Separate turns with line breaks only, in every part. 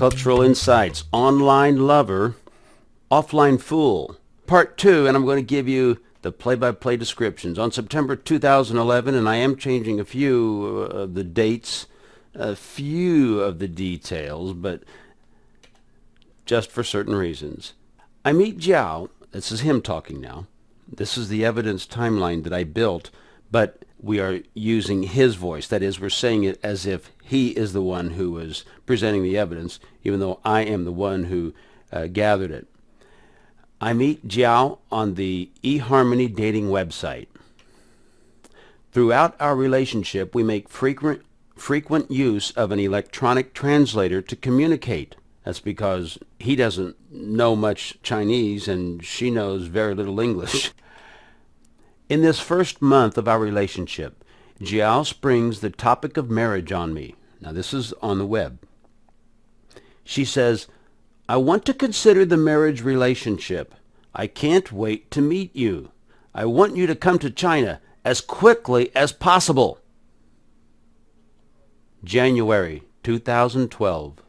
Cultural Insights, Online Lover, Offline Fool, Part 2, and I'm going to give you the play-by-play descriptions. On September 2011, and I am changing a few of the dates, a few of the details, but just for certain reasons. I meet Jiao. This is him talking now. This is the evidence timeline that I built, but we are using his voice. That is, we're saying it as if he is the one who was presenting the evidence, even though I am the one who gathered it. I meet Jiao on the eHarmony dating website. Throughout our relationship, we make frequent use of an electronic translator to communicate. That's because he doesn't know much Chinese and she knows very little English. In this first month of our relationship, Jiao springs the topic of marriage on me. Now this is on the web. She says, "I want to consider the marriage relationship. I can't wait to meet you. I want you to come to China as quickly as possible." January 2012.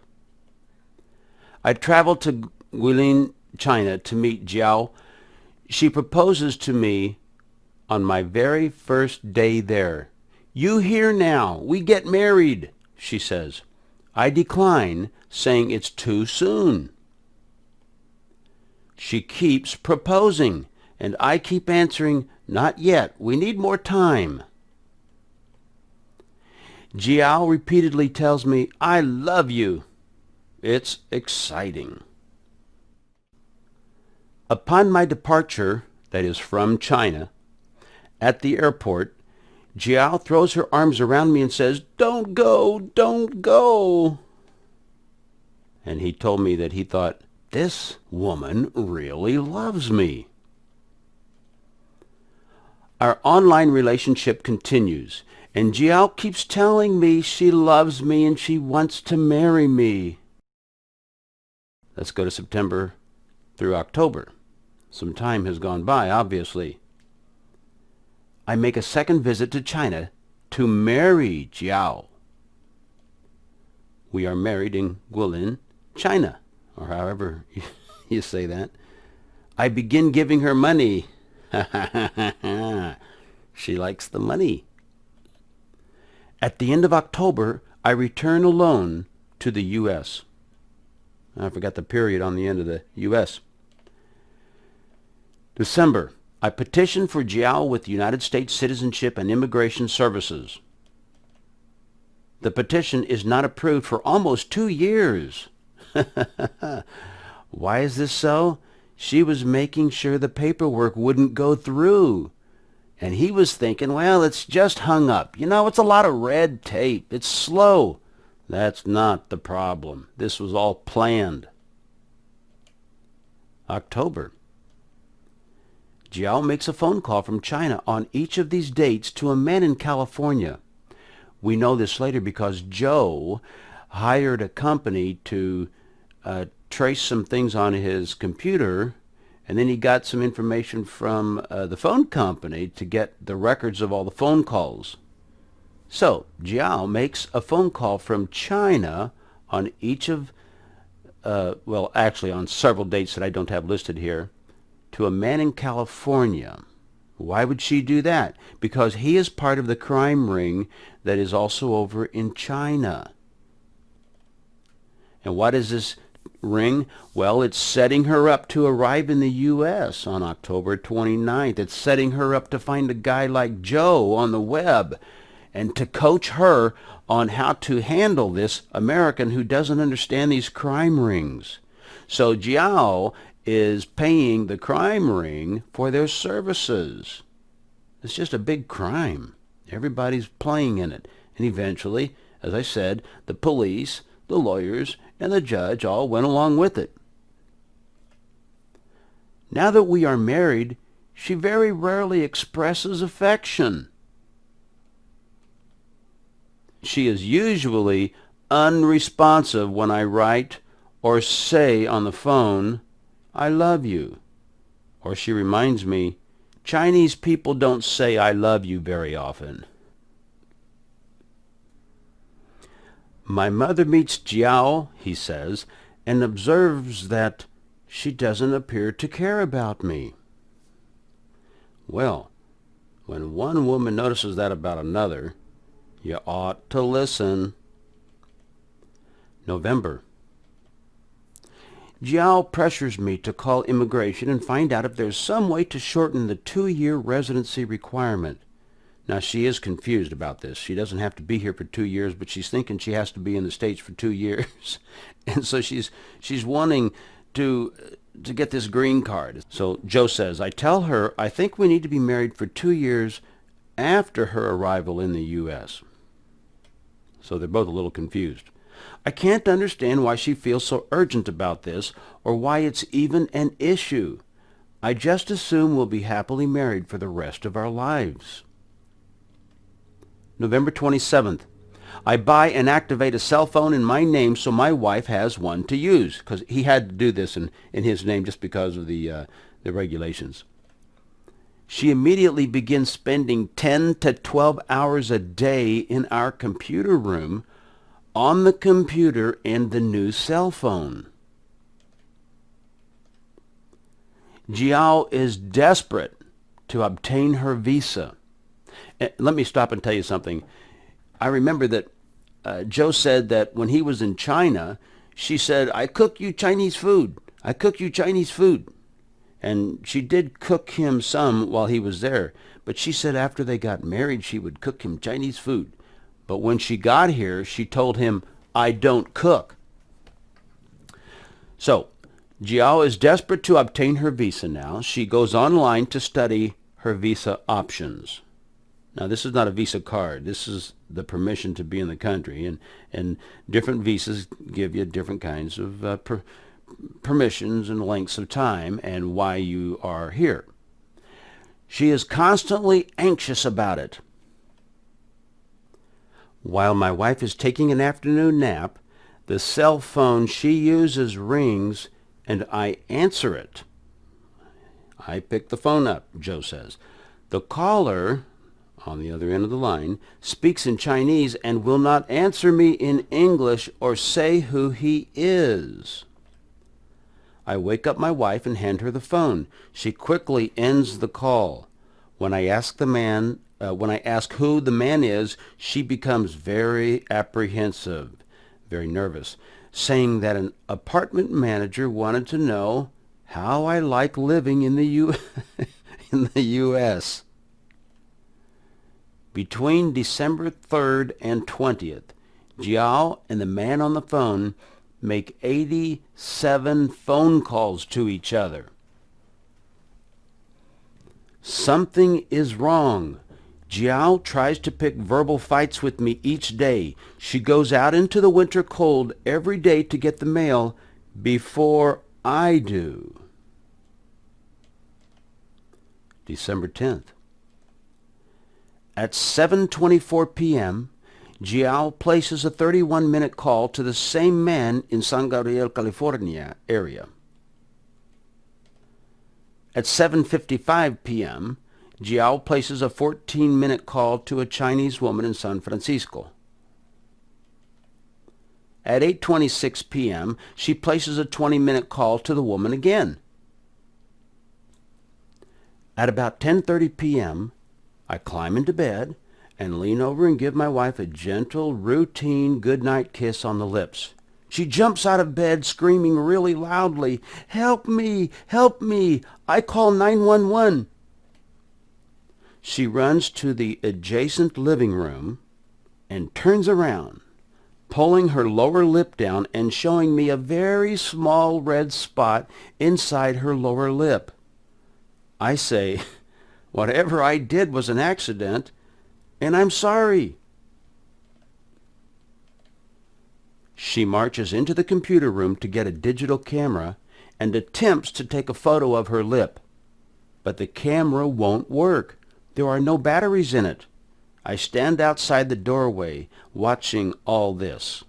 I traveled to Guilin, China to meet Jiao. She proposes to me on my very first day there. "You here now. We get married," she says. I decline, saying it's too soon. She keeps proposing, and I keep answering, "Not yet. We need more time." Jiao repeatedly tells me, "I love you." It's exciting. Upon my departure, that is from China, at the airport, Jiao throws her arms around me and says, "Don't go, don't go." And he told me that he thought, this woman really loves me. Our online relationship continues, and Jiao keeps telling me she loves me and she wants to marry me. Let's go to September through October. Some time has gone by, obviously. I make a second visit to China to marry Jiao. We are married in Guilin, China, or however you say that. I begin giving her money. She likes the money. At the end of October, I return alone to the U.S. I forgot the period on the end of the U.S. December, I petition for Jiao with United States Citizenship and Immigration Services. The petition is not approved for almost 2 years. Why is this so? She was making sure the paperwork wouldn't go through. And he was thinking, well, it's just hung up. You know, it's a lot of red tape. It's slow. That's not the problem. This was all planned. October. Jiao makes a phone call from China on each of these dates to a man in California. We know this later because Joe hired a company to trace some things on his computer, and then he got some information from the phone company to get the records of all the phone calls. So Jiao makes a phone call from China on each of, well, actually on several dates that I don't have listed here, to a man in California. Why would she do that? Because he is part of the crime ring that is also over in China. And what is this ring? Well, it's setting her up to arrive in the U.S. on October 29th. It's setting her up to find a guy like Joe on the web and to coach her on how to handle this American who doesn't understand these crime rings. So Jiao is paying the crime ring for their services. It's just a big crime. Everybody's playing in it. And eventually, as I said, the police, the lawyers, and the judge all went along with it. Now that we are married, she very rarely expresses affection. She is usually unresponsive when I write or say on the phone, "I love you." Or she reminds me, Chinese people don't say "I love you" very often. My mother meets Jiao, he says, and observes that she doesn't appear to care about me. Well, when one woman notices that about another, you ought to listen. November. Jiao pressures me to call immigration and find out if there's some way to shorten the 2-year residency requirement. Now, she is confused about this. She doesn't have to be here for 2 years, but she's thinking she has to be in the States for 2 years. And so she's wanting to get this green card. So Joe says, I tell her I think we need to be married for 2 years after her arrival in the U.S. So they're both a little confused. I can't understand why she feels so urgent about this or why it's even an issue. I just assume we'll be happily married for the rest of our lives. November 27th. I buy and activate a cell phone in my name so my wife has one to use, because he had to do this in his name just because of the regulations. She immediately begins spending 10 to 12 hours a day in our computer room on the computer and the new cell phone. Jiao is desperate to obtain her visa. Let me stop and tell you something. I remember that Joe said that when he was in China, she said, I cook you Chinese food. I cook you Chinese food. And she did cook him some while he was there. But she said after they got married, she would cook him Chinese food. But when she got here, she told him, I don't cook. So, Jiao is desperate to obtain her visa now. She goes online to study her visa options. Now, this is not a visa card. This is the permission to be in the country. And different visas give you different kinds of permissions and lengths of time and why you are here. She is constantly anxious about it. While my wife is taking an afternoon nap, the cell phone she uses rings and I answer it. I pick the phone up, Joe says. The caller, on the other end of the line, speaks in Chinese and will not answer me in English or say who he is. I wake up my wife and hand her the phone. She quickly ends the call. When I ask who the man is, she becomes very apprehensive, very nervous, saying that an apartment manager wanted to know how I like living in the U.S. Between December 3rd and 20th, Jiao and the man on the phone make 87 phone calls to each other. Something is wrong. Jiao tries to pick verbal fights with me each day. She goes out into the winter cold every day to get the mail before I do. December 10th. At 7:24 p.m., Jiao places a 31-minute call to the same man in San Gabriel, California area. At 7:55 p.m., Jiao places a 14-minute call to a Chinese woman in San Francisco. At 8:26 p.m., she places a 20-minute call to the woman again. At about 10:30 p.m., I climb into bed and lean over and give my wife a gentle, routine goodnight kiss on the lips. She jumps out of bed screaming really loudly, "Help me! Help me! I call 911!" She runs to the adjacent living room and turns around, pulling her lower lip down and showing me a very small red spot inside her lower lip. I say, whatever I did was an accident, and I'm sorry. She marches into the computer room to get a digital camera and attempts to take a photo of her lip. But the camera won't work. There are no batteries in it. I stand outside the doorway watching all this.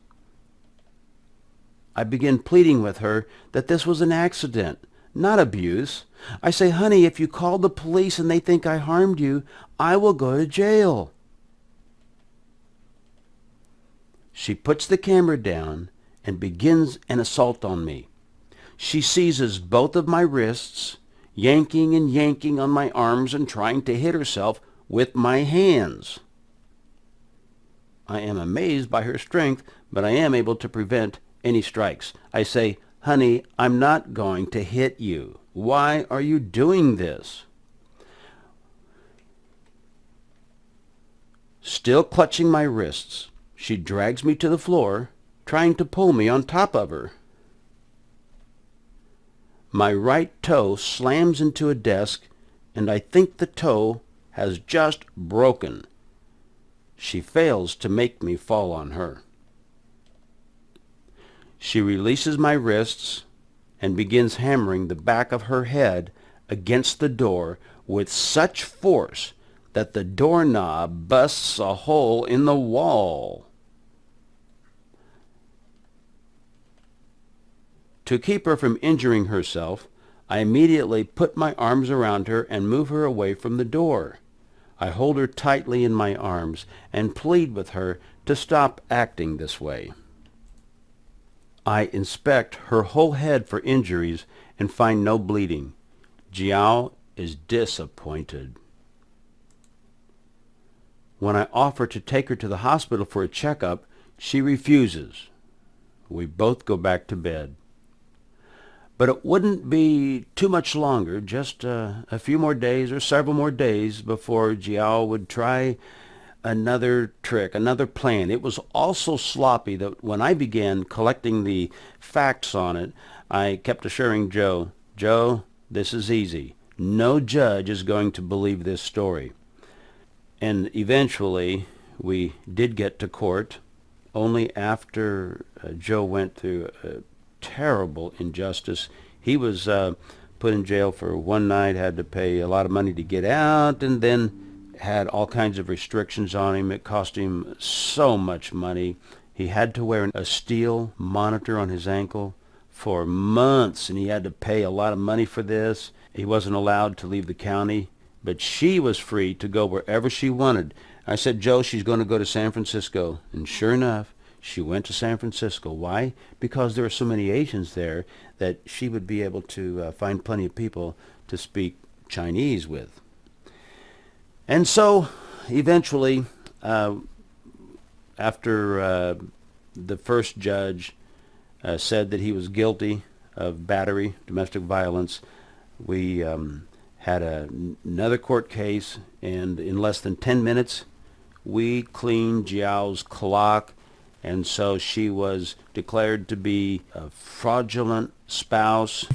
I begin pleading with her that this was an accident, not abuse. I say, honey, if you call the police and they think I harmed you, I will go to jail. She puts the camera down and begins an assault on me. She seizes both of my wrists, yanking and yanking on my arms and trying to hit herself with my hands. I am amazed by her strength, but I am able to prevent any strikes. I say, "Honey, I'm not going to hit you. Why are you doing this?" Still clutching my wrists, she drags me to the floor, trying to pull me on top of her. My right toe slams into a desk, and I think the toe has just broken. She fails to make me fall on her. She releases my wrists and begins hammering the back of her head against the door with such force that the doorknob busts a hole in the wall. To keep her from injuring herself, I immediately put my arms around her and move her away from the door. I hold her tightly in my arms and plead with her to stop acting this way. I inspect her whole head for injuries and find no bleeding. Jiao is disappointed. When I offer to take her to the hospital for a checkup, she refuses. We both go back to bed. But it wouldn't be too much longer, just a few more days or several more days before Jiao would try another trick, another plan. It was all so sloppy that when I began collecting the facts on it, I kept assuring Joe, "Joe, this is easy. No judge is going to believe this story." And eventually we did get to court, only after Joe went through a terrible injustice. He was put in jail for one night, had to pay a lot of money to get out, and then had all kinds of restrictions on him. It cost him so much money. He had to wear a steel monitor on his ankle for months, and he had to pay a lot of money for this. He wasn't allowed to leave the county, but she was free to go wherever she wanted. I said, "Joe, she's going to go to San Francisco." And sure enough, she went to San Francisco. Why? Because there are so many Asians there that she would be able to find plenty of people to speak Chinese with. And so, eventually, after the first judge said that he was guilty of battery, domestic violence, we had another court case, and in less than 10 minutes, we cleaned Jiao's clock. And so she was declared to be a fraudulent spouse.